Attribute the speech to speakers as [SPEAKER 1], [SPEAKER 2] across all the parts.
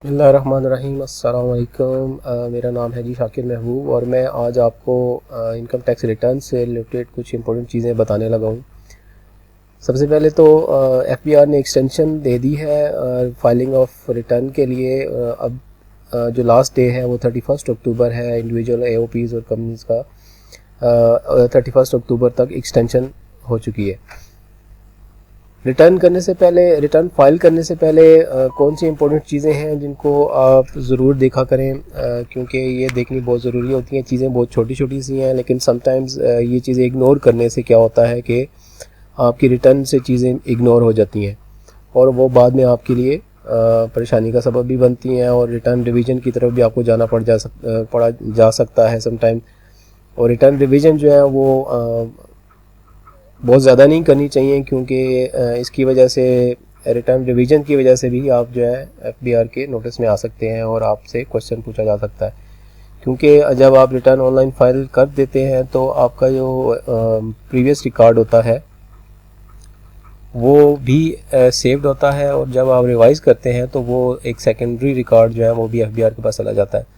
[SPEAKER 1] बिस्मिल्लाहिर्रहमानिर्रहीम अस्सलाम वालेकुम। मेरा नाम है जी शाकिर महबूब और मैं आज आपको इनकम टैक्स रिटर्न से रिलेटेड कुछ इंपॉर्टेंट चीज़ें बताने लगा हूँ। सबसे पहले तो एफबीआर ने एक्सटेंशन दे दी है फाइलिंग ऑफ रिटर्न के लिए। अब जो लास्ट डे है वो 31 अक्टूबर है इंडिविजुअल एओपीज़ और कंपनीज़ का। 31 अक्टूबर तक एक्सटेंशन हो चुकी है। रिटर्न फाइल करने से पहले कौन सी इंपॉर्टेंट चीज़ें हैं जिनको आप ज़रूर देखा करें, क्योंकि ये देखनी बहुत ज़रूरी होती हैं। चीज़ें बहुत छोटी छोटी सी हैं, लेकिन समटाइम्स ये चीज़ें इग्नोर करने से क्या होता है कि आपकी रिटर्न से चीज़ें इग्नोर हो जाती हैं और वो बाद में आपके लिए परेशानी का सबब भी बनती हैं और रिटर्न रिवीजन की तरफ भी आपको जाना पड़ा जा सकता है समटाइम। और रिटर्न रिवीजन जो है वो बहुत ज़्यादा नहीं करनी चाहिए, क्योंकि इसकी वजह से रिटर्न रिवीजन की वजह से भी आप जो है एफबीआर के नोटिस में आ सकते हैं और आपसे क्वेश्चन पूछा जा सकता है। क्योंकि जब आप रिटर्न ऑनलाइन फाइल कर देते हैं तो आपका जो प्रीवियस रिकॉर्ड होता है वो भी सेव्ड होता है और जब आप रिवाइज़ करते हैं तो वो एक सेकेंडरी रिकॉर्ड जो है वो भी एफबीआर के पास चला जाता है।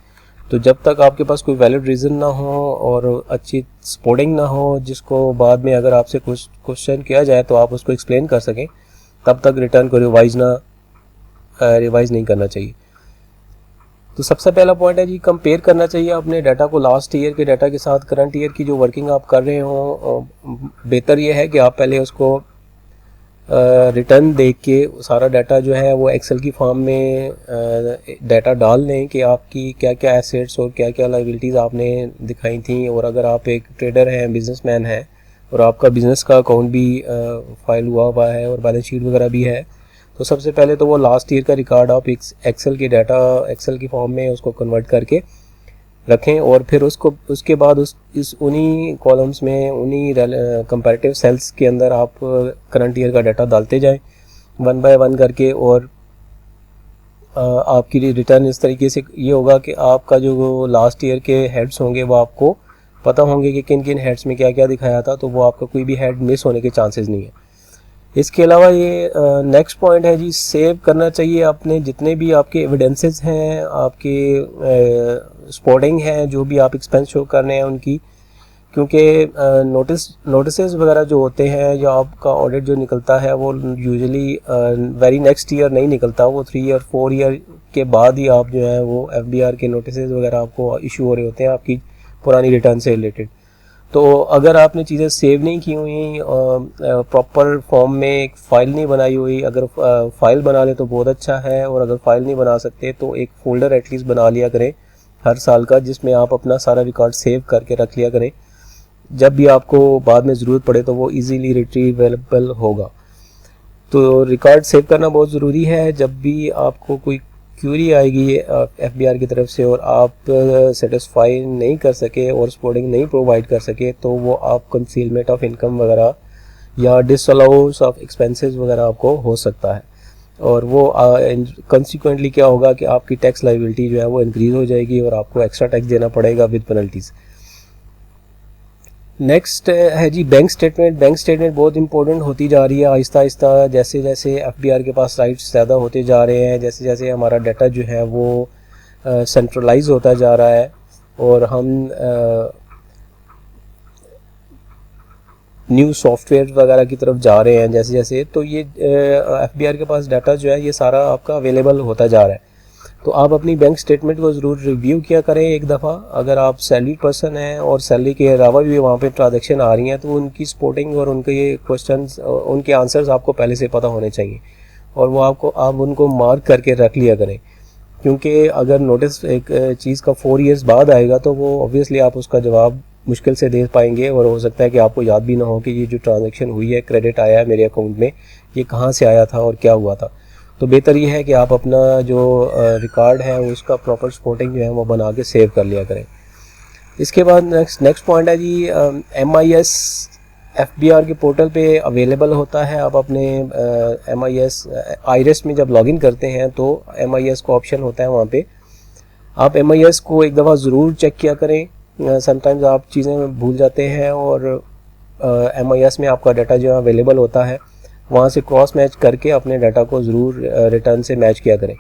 [SPEAKER 1] तो जब तक आपके पास कोई वैलिड रीज़न ना हो और अच्छी सपोर्टिंग ना हो जिसको बाद में अगर आपसे कुछ क्वेश्चन किया जाए तो आप उसको एक्सप्लेन कर सकें, तब तक रिटर्न को रिवाइज़ नहीं करना चाहिए। तो सबसे पहला पॉइंट है जी, कंपेयर करना चाहिए अपने डाटा को लास्ट ईयर के डाटा के साथ करंट ईयर की जो वर्किंग आप कर रहे हो। बेहतर ये है कि आप पहले उसको रिटर्न देख के सारा डाटा जो है वो एक्सेल की फॉर्म में डाटा डाल लें कि आपकी क्या क्या एसेट्स और क्या क्या लायबिलिटीज़ आपने दिखाई थी। और अगर आप एक ट्रेडर हैं, बिजनेसमैन हैं और आपका बिज़नेस का अकाउंट भी फाइल हुआ है और बैलेंस शीट वगैरह भी है, तो सबसे पहले तो वो लास्ट ईयर का रिकॉर्ड आप एक्सेल की फॉर्म में उसको कन्वर्ट करके रखें और फिर उसके बाद उन्हीं कॉलम्स में उन्हीं कंपैरेटिव सेल्स के अंदर आप करंट ईयर का डाटा डालते जाएं वन बाय वन करके। और आपकी रिटर्न इस तरीके से ये होगा कि आपका जो लास्ट ईयर के हेड्स होंगे वो आपको पता होंगे कि किन किन हेड्स में क्या क्या दिखाया था, तो वो आपका कोई भी हेड मिस होने के चांसेस नहीं है। इसके अलावा ये नेक्स्ट पॉइंट है जी, सेव करना चाहिए अपने जितने भी आपके एविडेंसेस हैं, आपके स्पॉटिंग हैं, जो भी आप एक्सपेंस शो कर रहे हैं उनकी। क्योंकि नोटिसेस वगैरह जो होते हैं या आपका ऑडिट जो निकलता है वो यूजुअली वेरी नेक्स्ट ईयर नहीं निकलता, वो 3 ईयर 4 ईयर के बाद ही आप जो है वो एफबीआर के नोटिसेस वगैरह आपको इशू हो रहे होते हैं आपकी पुरानी रिटर्न से रिलेटेड। तो अगर आपने चीज़ें सेव नहीं की हुई, प्रॉपर फॉर्म में एक फ़ाइल नहीं बनाई हुई, अगर फ़ाइल बना ले तो बहुत अच्छा है, और अगर फ़ाइल नहीं बना सकते तो एक फ़ोल्डर एटलीस्ट बना लिया करें हर साल का, जिसमें आप अपना सारा रिकॉर्ड सेव करके रख लिया करें। जब भी आपको बाद में ज़रूरत पड़े तो वो इजीली रिट्रीवेबल होगा। तो रिकॉर्ड सेव करना बहुत ज़रूरी है। जब भी आपको कोई क्यूरी आएगी एफबीआर की तरफ से और आप सेटिस्फाई नहीं कर सके और सपोर्टिंग नहीं प्रोवाइड कर सके, तो वो आप कंसीलमेंट ऑफ इनकम वगैरह या डिसअलाउंस ऑफ एक्सपेंसेस वगैरह आपको हो सकता है। और वो कंसिक्वेंटली क्या होगा कि आपकी टैक्स लायबिलिटी जो है वो इंक्रीज़ हो जाएगी और आपको एक्स्ट्रा टैक्स देना पड़ेगा विद पेनल्टीज़। नेक्स्ट है जी बैंक स्टेटमेंट बहुत इंपॉर्टेंट होती जा रही है आहिस्ता आहिस्ता, जैसे जैसे एफबीआर के पास राइट्स ज़्यादा होते जा रहे हैं, जैसे जैसे हमारा डाटा जो है वो सेंट्रलाइज होता जा रहा है और हम न्यू सॉफ्टवेयर वगैरह की तरफ जा रहे हैं जैसे जैसे, तो ये एफबीआर के पास डाटा जो है ये सारा आपका अवेलेबल होता जा रहा है। तो आप अपनी बैंक स्टेटमेंट को ज़रूर रिव्यू किया करें एक दफ़ा। अगर आप सैलरी पर्सन हैं और सैलरी के अलावा भी वहाँ पे ट्रांजैक्शन आ रही हैं तो उनकी सपोर्टिंग और उनके ये क्वेश्चंस, उनके आंसर्स आपको पहले से पता होने चाहिए और वो आप उनको मार्क करके रख लिया करें। क्योंकि अगर नोटिस एक चीज़ का 4 ईयर्स बाद आएगा तो वो ऑब्वियसली आप उसका जवाब मुश्किल से दे पाएंगे और हो सकता है कि आपको याद भी ना हो कि ये जो ट्रांजैक्शन हुई है, क्रेडिट आया है मेरे अकाउंट में, ये कहाँ से आया था और क्या हुआ था। तो बेहतर ये है कि आप अपना जो रिकॉर्ड है उसका प्रॉपर सपोर्टिंग जो है वो बना के सेव कर लिया करें। इसके बाद नेक्स्ट पॉइंट है जी, MIS एफबीआर के पोर्टल पे अवेलेबल होता है। आप अपने MIS आईरेस में जब लॉगिन करते हैं तो MIS का ऑप्शन होता है, वहाँ पे आप MIS को एक दफ़ा ज़रूर चेक किया करें। समटाइम्स आप चीज़ें भूल जाते हैं और MIS में आपका डाटा जो है अवेलेबल होता है, वहाँ से क्रॉस मैच करके अपने डाटा को ज़रूर रिटर्न से मैच किया करें।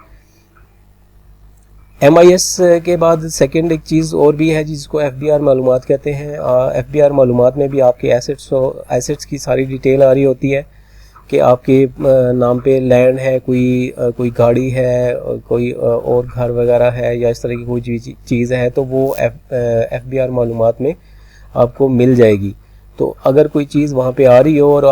[SPEAKER 1] MIS के बाद सेकंड एक चीज़ और भी है जिसको FBR मालूमात कहते हैं। FBR मालूमात में भी आपके एसेट्स की सारी डिटेल आ रही होती है कि आपके नाम पे लैंड है, कोई गाड़ी है, कोई और घर वगैरह है या इस तरह की कोई चीज़ है, तो वो FBR मालूमात में आपको मिल जाएगी। तो अगर कोई चीज़ वहाँ पे आ रही हो और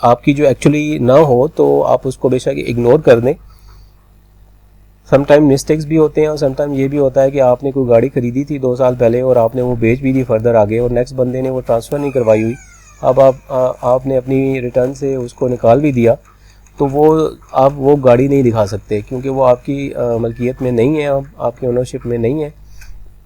[SPEAKER 1] आपकी जो एक्चुअली ना हो तो आप उसको बेशक इग्नोर कर दें। समटाइम मिस्टेक्स भी होते हैं और समटाइम ये भी होता है कि आपने कोई गाड़ी खरीदी थी 2 साल पहले और आपने वो बेच भी दी फर्दर आगे और नेक्स्ट बंदे ने वो ट्रांसफ़र नहीं करवाई हुई, अब आपने अपनी रिटर्न से उसको निकाल भी दिया, तो आप वो गाड़ी नहीं दिखा सकते क्योंकि वो आपकी मलकियत में नहीं है, आपकी ओनरशिप में नहीं है।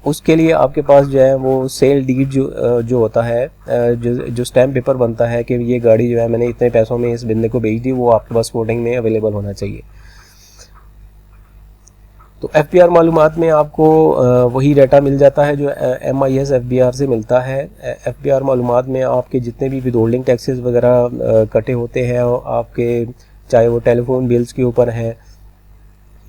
[SPEAKER 1] उसके लिए आपके पास जो है वो सेल डीड जो होता है, जो स्टैम्प पेपर बनता है कि ये गाड़ी जो है मैंने इतने पैसों में इस बंदे को बेच दी, वो आपके पास कोर्टिंग में अवेलेबल होना चाहिए। तो FBR मालूमात में आपको वही डाटा मिल जाता है जो MIS FBR से मिलता है। FBR मालूमात में आपके जितने भी विदहोल्डिंग टैक्सेस वगैरह कटे होते हैं आपके, चाहे वो टेलीफोन बिल्स के ऊपर है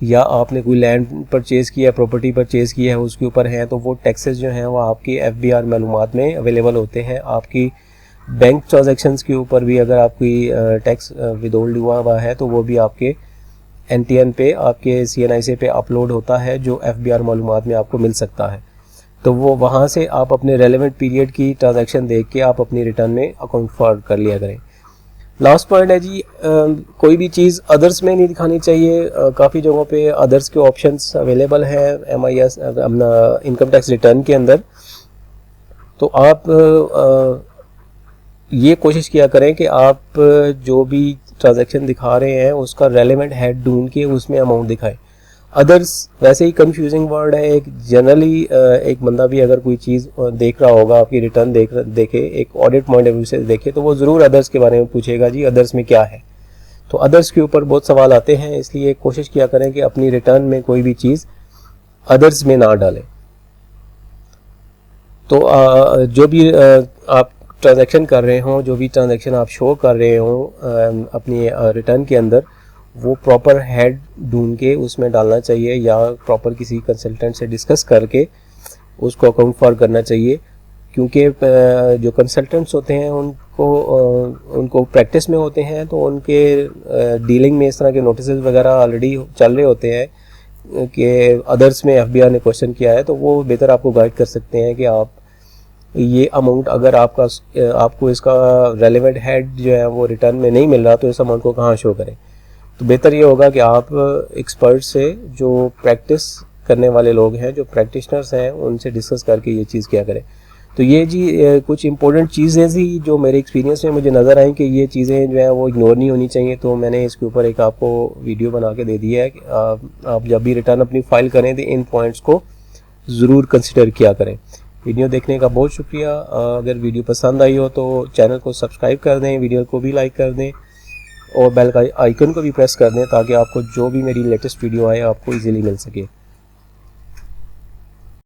[SPEAKER 1] या आपने कोई लैंड परचेज़ किया, प्रॉपर्टी परचेज़ किया है उसके ऊपर है, तो वो टैक्सेस जो हैं वो आपकी FBR मालूमात में अवेलेबल होते हैं। आपकी बैंक ट्रांजैक्शंस के ऊपर भी अगर आपकी टैक्स विदहोल्ड हुआ है तो वो भी आपके NTN पे, आपके CNIC पे अपलोड होता है जो FBR मालूमात में आपको मिल सकता है। तो वो वहाँ से आप अपने रेलेवेंट पीरियड की ट्रांजैक्शन देख के आप अपनी रिटर्न में अकाउंट फॉरवर्ड कर लिया करें। लास्ट पॉइंट है जी, कोई भी चीज़ अदर्स में नहीं दिखानी चाहिए। काफ़ी जगहों पे अदर्स के ऑप्शंस अवेलेबल हैं MIS अपना इनकम टैक्स रिटर्न के अंदर। तो आप ये कोशिश किया करें कि आप जो भी ट्रांजैक्शन दिखा रहे हैं उसका रेलेवेंट हेड ढूंढ के उसमें अमाउंट दिखाएं। अदर्स वैसे ही कंफ्यूजिंग वर्ड है। एक जनरली एक बंदा भी अगर कोई चीज़ देख रहा होगा, आपकी रिटर्न देखे एक ऑडिट पॉइंट ऑफ व्यू से देखे, तो वो ज़रूर अदर्स के बारे में पूछेगा, जी अदर्स में क्या है। तो अदर्स के ऊपर बहुत सवाल आते हैं, इसलिए कोशिश किया करें कि अपनी रिटर्न में कोई भी चीज़ अदर्स में ना डालें। तो जो भी आप ट्रांजैक्शन कर रहे हों, जो भी ट्रांजैक्शन आप शो कर रहे हों अपनी रिटर्न के अंदर, वो प्रॉपर हेड ढूंढ के उसमें डालना चाहिए या प्रॉपर किसी कंसल्टेंट से डिस्कस करके उसको अकाउंट फॉर करना चाहिए। क्योंकि जो कंसल्टेंट्स होते हैं उनको प्रैक्टिस में होते हैं, तो उनके डीलिंग में इस तरह के नोटिस वगैरह ऑलरेडी चल रहे होते हैं कि अदर्स में FBR ने क्वेश्चन किया है, तो वो बेहतर आपको गाइड कर सकते हैं कि आप ये अमाउंट अगर आपको इसका रेलेवेंट हेड जो है वो रिटर्न में नहीं मिल रहा तो इस अमाउंट को कहाँ शो करें। तो बेहतर ये होगा कि आप एक्सपर्ट से, जो प्रैक्टिस करने वाले लोग हैं, जो प्रैक्टिशनर्स हैं, उनसे डिस्कस करके ये चीज़ क्या करें। तो ये जी कुछ इंपॉर्टेंट चीज़ें थी जो मेरे एक्सपीरियंस में मुझे नज़र आई कि ये चीज़ें जो हैं वो इग्नोर नहीं होनी चाहिए। तो मैंने इसके ऊपर एक आपको वीडियो बना के दे दिया है कि आप जब भी रिटर्न अपनी फाइल करें तो इन पॉइंट्स को ज़रूर कंसिडर किया करें। वीडियो देखने का बहुत शुक्रिया। अगर वीडियो पसंद आई हो तो चैनल को सब्सक्राइब कर दें, वीडियो को भी लाइक कर दें और बेल का आइकन को भी प्रेस कर दें ताकि आपको जो भी मेरी लेटेस्ट वीडियो आए आपको इजीली मिल सके।